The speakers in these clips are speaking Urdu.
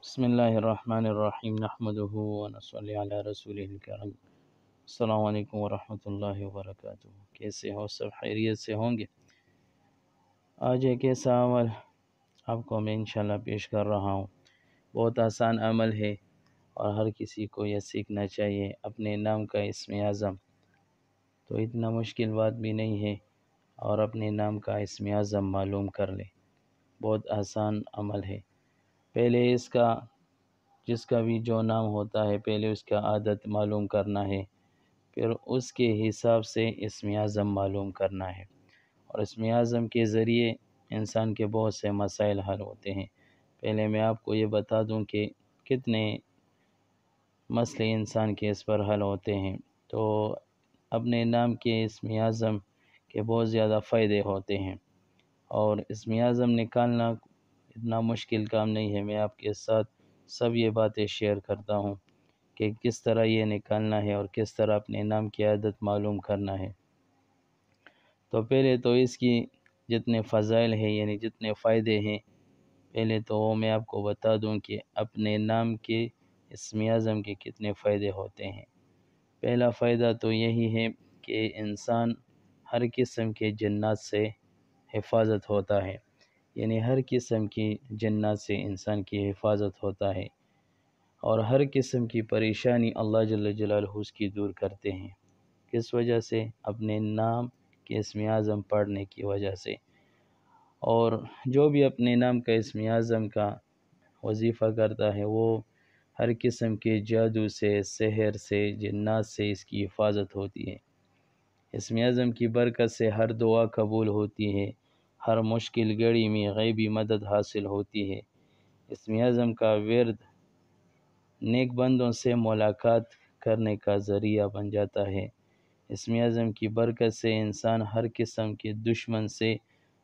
بسم اللہ الرحمن الرحیم نحمدہ ونصلی علی رسولہ الکریم۔ السلام علیکم ورحمۃ اللہ وبرکاتہ۔ کیسے ہو؟ سب خیریت سے ہوں گے؟ آج ایک ایسا عمل آپ کو میں انشاءاللہ پیش کر رہا ہوں۔ بہت آسان عمل ہے اور ہر کسی کو یہ سیکھنا چاہیے۔ اپنے نام کا اسم اعظم تو اتنا مشکل بات بھی نہیں ہے، اور اپنے نام کا اسم اعظم معلوم کر لے۔ بہت آسان عمل ہے۔ پہلے جس کا بھی جو نام ہوتا ہے، پہلے اس کا عادت معلوم کرنا ہے، پھر اس کے حساب سے اسم اعظم معلوم کرنا ہے، اور اسم اعظم کے ذریعے انسان کے بہت سے مسائل حل ہوتے ہیں۔ پہلے میں آپ کو یہ بتا دوں کہ کتنے مسئلے انسان کے اس پر حل ہوتے ہیں۔ تو اپنے نام کے اسم اعظم کے بہت زیادہ فائدے ہوتے ہیں، اور اسم اعظم نکالنا اتنا مشکل کام نہیں ہے۔ میں آپ کے ساتھ سب یہ باتیں شیئر کرتا ہوں کہ کس طرح یہ نکالنا ہے اور کس طرح اپنے نام کی عادت معلوم کرنا ہے۔ تو پہلے تو اس کی جتنے فضائل ہیں، یعنی جتنے فائدے ہیں، پہلے تو وہ میں آپ کو بتا دوں کہ اپنے نام کے اسم اعظم کے کتنے فائدے ہوتے ہیں۔ پہلا فائدہ تو یہی ہے کہ انسان ہر قسم کے جنات سے حفاظت ہوتا ہے، یعنی ہر قسم کی جنات سے انسان کی حفاظت ہوتا ہے، اور ہر قسم کی پریشانی اللہ جل جلالہ اس کی دور کرتے ہیں۔ کس وجہ سے؟ اپنے نام کے اسم اعظم پڑھنے کی وجہ سے۔ اور جو بھی اپنے نام کا اسم اعظم کا وظیفہ کرتا ہے، وہ ہر قسم کے جادو سے، سحر سے، جنات سے اس کی حفاظت ہوتی ہے۔ اسم اعظم کی برکت سے ہر دعا قبول ہوتی ہے، ہر مشکل گھڑی میں غیبی مدد حاصل ہوتی ہے۔ اسم اعظم کا ورد نیک بندوں سے ملاقات کرنے کا ذریعہ بن جاتا ہے۔ اسم اعظم کی برکت سے انسان ہر قسم کے دشمن سے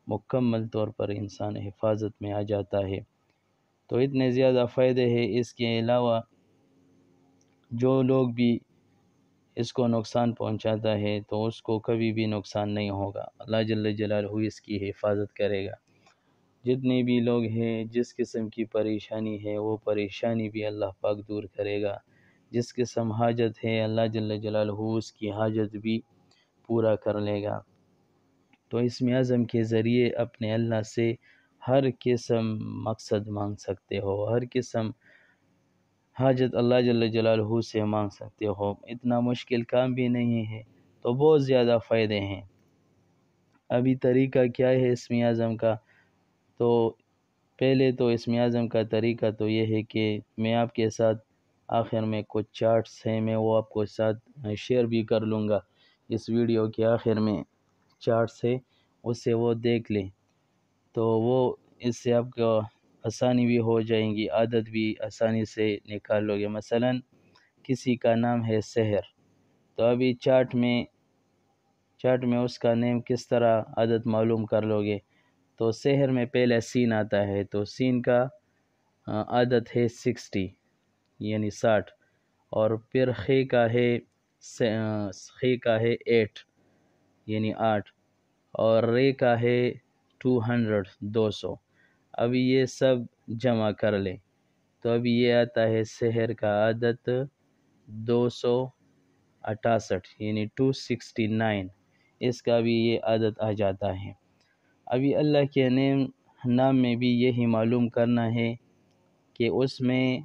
مکمل طور پر انسان حفاظت میں آ جاتا ہے۔ تو اتنے زیادہ فائدے ہیں۔ اس کے علاوہ جو لوگ بھی اس کو نقصان پہنچاتا ہے تو اس کو کبھی بھی نقصان نہیں ہوگا، اللہ جل جلالہ اس کی حفاظت کرے گا۔ جتنے بھی لوگ ہیں، جس قسم کی پریشانی ہے، وہ پریشانی بھی اللہ پاک دور کرے گا۔ جس قسم حاجت ہے، اللہ جل جلالہ اس کی حاجت بھی پورا کر لے گا۔ تو اسم اعظم کے ذریعے اپنے اللہ سے ہر قسم مقصد مانگ سکتے ہو، ہر قسم حاجت اللہ جل جلالہ سے مانگ سکتے ہو۔ اتنا مشکل کام بھی نہیں ہے، تو بہت زیادہ فائدے ہیں۔ ابھی طریقہ کیا ہے اسم اعظم کا؟ تو پہلے تو اسم اعظم کا طریقہ تو یہ ہے کہ میں آپ کے ساتھ آخر میں کچھ چارٹس ہیں، میں وہ آپ کو ساتھ شیئر بھی کر لوں گا۔ اس ویڈیو کے آخر میں چارٹس ہے، اس سے وہ دیکھ لیں، تو وہ اس سے آپ کو آسانی بھی ہو جائیں گی، عادت بھی آسانی سے نکال لو گے۔ مثلا کسی کا نام ہے سحر، تو ابھی چارٹ میں اس کا نیم کس طرح عادت معلوم کر لو گے؟ تو سحر میں پہلے سین آتا ہے، تو سین کا عادت ہے 60، یعنی 60، اور پھر خے کا ہے 8، یعنی 8، اور رے کا ہے 200۔ ابھی یہ سب جمع کر لیں، تو ابھی یہ آتا ہے سحر کا عادت 268، یعنی 269، اس کا بھی یہ عادت آ جاتا ہے۔ ابھی اللہ کے نام میں بھی یہی معلوم کرنا ہے کہ اس میں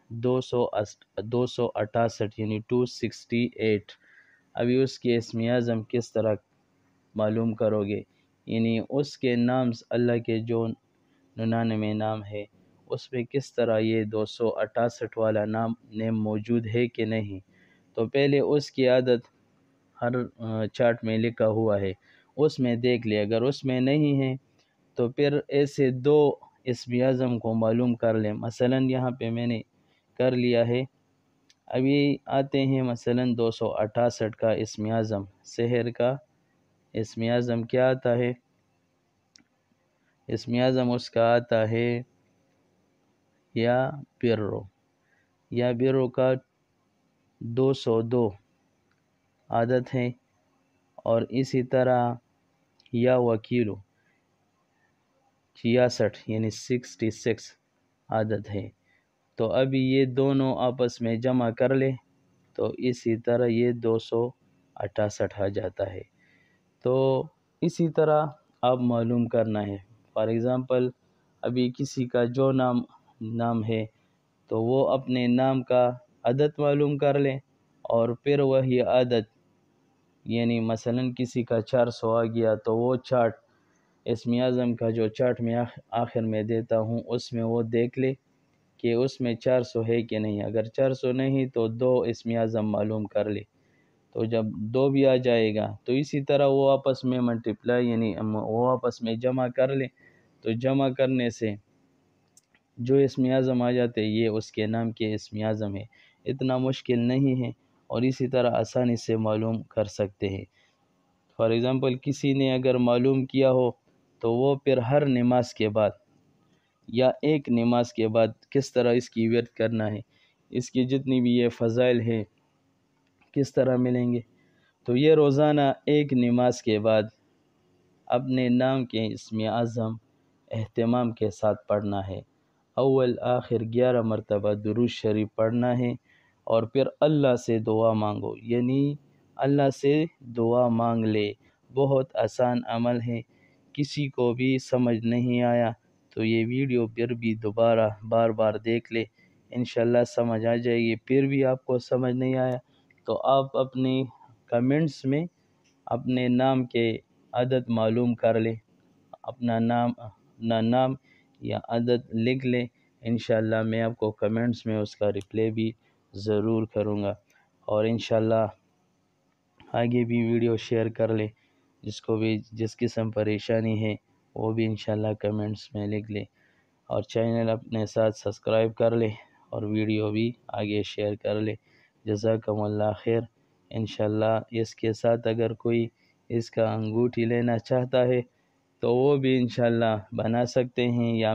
268 یعنی 268، ابھی اس کے اسم اعظم کس طرح معلوم کرو گے؟ یعنی اس کے نام، اللہ کے جو 99 نام ہے، اس میں کس طرح یہ 268 والا نیم موجود ہے کہ نہیں؟ تو پہلے اس کی عادت ہر چارٹ میں لکھا ہوا ہے، اس میں دیکھ لے۔ اگر اس میں نہیں ہے تو پھر ایسے 2 اسم اعظم کو معلوم کر لیں۔ مثلا یہاں پہ میں نے کر لیا ہے۔ ابھی آتے ہیں مثلا 268 کا اسم اعظم، سحر کا اسم اعظم کیا آتا ہے؟ اسم اعظم اس کا آتا ہے یا بیرو کا 202 عادت ہے، اور اسی طرح یا وکیلو 66 یعنی 66 عادت ہے، تو ابھی یہ دونوں آپس میں جمع کر لے تو اسی طرح یہ 268 آ جاتا ہے۔ تو اسی طرح آپ معلوم کرنا ہے۔ فار ایگزامپل ابھی کسی کا جو نام ہے تو وہ اپنے نام کا عدد معلوم کر لے، اور پھر وہی عدد یعنی مثلا کسی کا 400 آ گیا تو وہ چارٹ اسم اعظم کا جو چارٹ میں آخر میں دیتا ہوں اس میں وہ دیکھ لے کہ اس میں 400 ہے کہ نہیں۔ اگر 400 نہیں تو 2 اسم اعظم معلوم کر لے، تو جب 2 بھی آ جائے گا تو اسی طرح وہ آپس میں ملٹیپلائی یعنی وہ آپس میں جمع کر لے، تو جمع کرنے سے جو اسم اعظم آ جاتے یہ اس کے نام کے اسم اعظم ہے۔ اتنا مشکل نہیں ہے اور اسی طرح آسانی سے معلوم کر سکتے ہیں۔ فار ایگزامپل کسی نے اگر معلوم کیا ہو تو وہ پھر ہر نماز کے بعد یا ایک نماز کے بعد کس طرح اس کی ورد کرنا ہے، اس کی جتنی بھی یہ فضائل ہے کس طرح ملیں گے، تو یہ روزانہ ایک نماز کے بعد اپنے نام کے اسم اعظم اہتمام کے ساتھ پڑھنا ہے۔ اول آخر 11 مرتبہ درود شریف پڑھنا ہے، اور پھر اللہ سے دعا مانگو، یعنی اللہ سے دعا مانگ لے۔ بہت آسان عمل ہے۔ کسی کو بھی سمجھ نہیں آیا تو یہ ویڈیو پھر بھی دوبارہ بار بار دیکھ لے، انشاءاللہ سمجھ آ جائے گی۔ پھر بھی آپ کو سمجھ نہیں آیا تو آپ اپنی کمنٹس میں اپنے نام کے عدد معلوم کر لے، اپنا نام یا عدد لکھ لے، انشاءاللہ میں آپ کو کمنٹس میں اس کا رپلائی بھی ضرور کروں گا، اور انشاءاللہ آگے بھی ویڈیو شیئر کر لے۔ جس کو بھی جس قسم پریشانی ہے وہ بھی انشاءاللہ کمنٹس میں لکھ لے، اور چینل اپنے ساتھ سبسکرائب کر لے اور ویڈیو بھی آگے شیئر کر لے۔ جزاکم اللہ خیر۔ انشاءاللہ اس کے ساتھ اگر کوئی اس کا انگوٹھی لینا چاہتا ہے تو وہ بھی انشاءاللہ بنا سکتے ہیں، یا